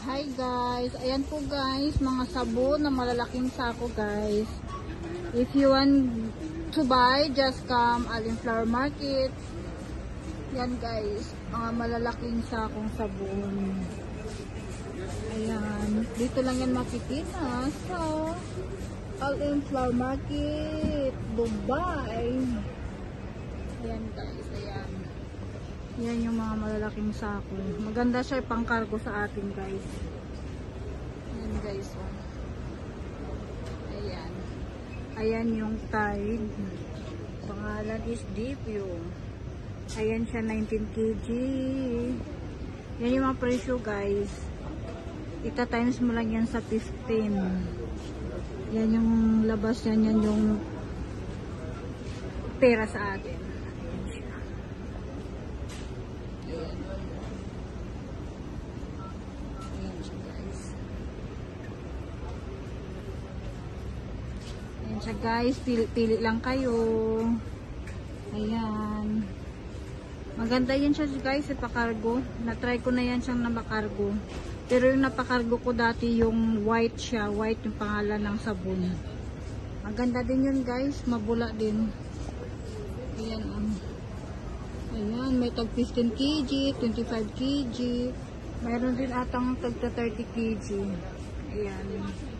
Hi guys, ayan po guys, mga sabon na malalaking sako guys. If you want to buy, just come Alin Flower Market. Yan guys, mga malalaking sakong sabon. Ayan, dito lang yan makikita sa Alin Flower Market, Dubai. Ayan guys, ayan. Yan yung mga malalaking sako. Maganda siya pang cargo sa atin guys. Ayan guys. Oh. Ayan. Ayan yung Tide. Pangalan is Deepyo. Ayan siya 19 kg. Yan yung mga presyo guys. Ita times mo lang yan sa 15. Yan yung labas yan. Yan yung pera sa atin. Ayan siya guys, pili lang kayo. Ayan. Maganda yan siya guys, ipakargo. Na-try ko na yan siyang napakargo. Pero yung napakargo ko dati yung white siya, white yung pangalan ng sabon. Maganda din yun guys, mabula din. Ayan. Ayan, may tag 15 kg, 25 kg. Mayroon din atang tag 30 kg. Ayan.